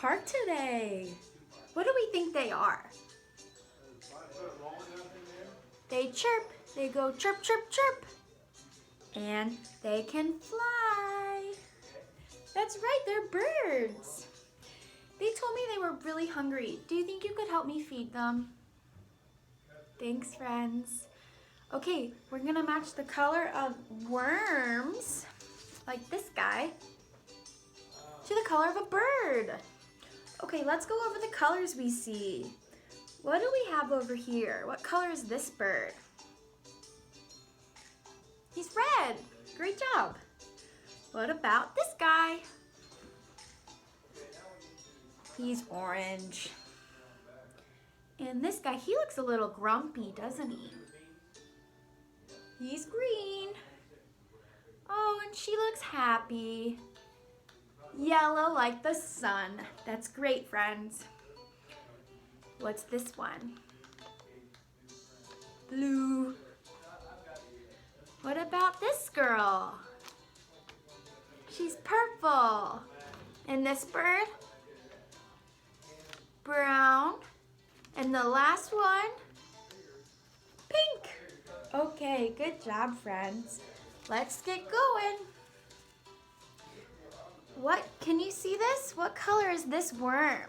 park today. What do we think they are? They chirp. They go chirp, chirp, chirp. And they can fly. That's right, they're birds. They told me they were really hungry. Do you think you could help me feed them? Thanks, friends. Okay, we're gonna match the color of worms, like this guy, to the color of a bird. Okay, let's go over the colors we see. What do we have over here? What color is this bird? He's red. Great job. What about this guy? He's orange. And this guy, he looks a little grumpy, doesn't he? He's green. Oh, and she looks happy. Yellow like the sun. That's great, friends. What's this one? Blue. What about this girl? She's purple. And this bird? Brown. And the last one? Pink. Okay, good job, friends. Let's get going. What, can you see this? What color is this worm?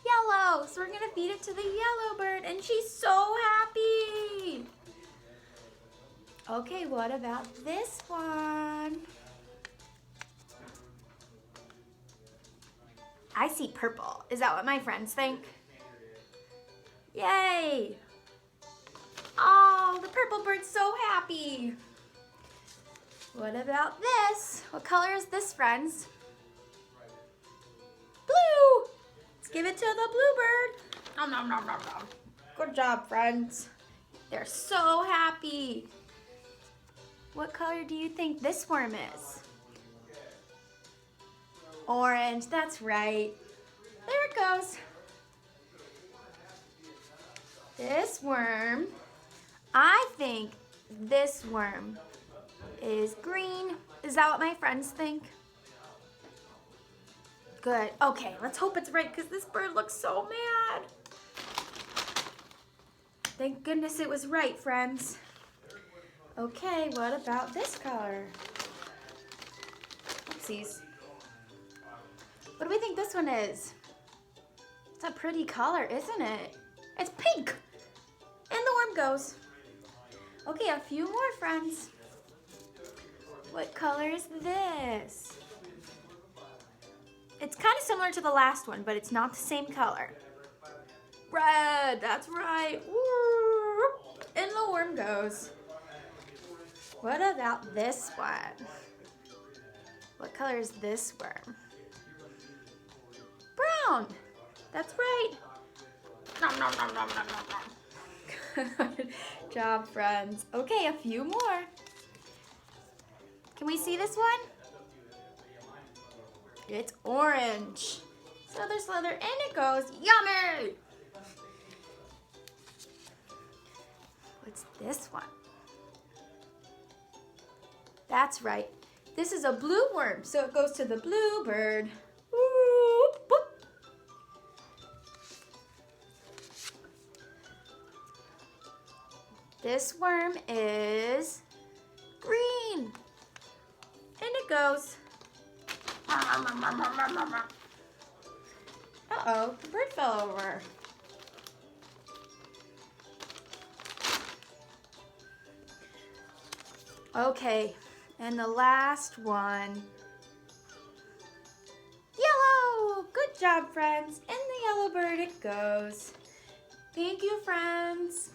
Yellow. So we're gonna feed it to the yellow bird, and she's so happy. Okay, what about this one? I see purple. Is that what my friends think? Yay! Oh, the purple bird's so happy. What about this? What color is this, friends? Blue! Let's give it to the blue bird. Nom, nom, nom, nom, nom. Good job, friends. They're so happy. What color do you think this worm is? Orange, that's right. There it goes. This worm, I think this worm is green. Is that what my friends think? Good. Okay, let's hope it's right because this bird looks so mad. Thank goodness it was right, friends. Okay, what about this color? Oopsies. What do we think this one is? It's a pretty color, isn't it? It's pink. And the worm goes. Okay, a few more, friends. What color is this? It's kind of similar to the last one, but it's not the same color. Red, that's right. Woo! And the worm goes. What about this one? What color is this worm? Brown. That's right. Nom, nom, nom, nom, nom, nom, nom. Good job, friends. Okay, a few more. Can we see this one? It's orange. Slither, slither, and it goes. Yummy! What's this one? That's right. This is a blue worm, so it goes to the blue bird. Whoop, whoop. This worm is green. And it goes. Uh-oh, the bird fell over. Okay, and the last one. Yellow! Good job, friends. And the yellow bird it goes. Thank you, friends.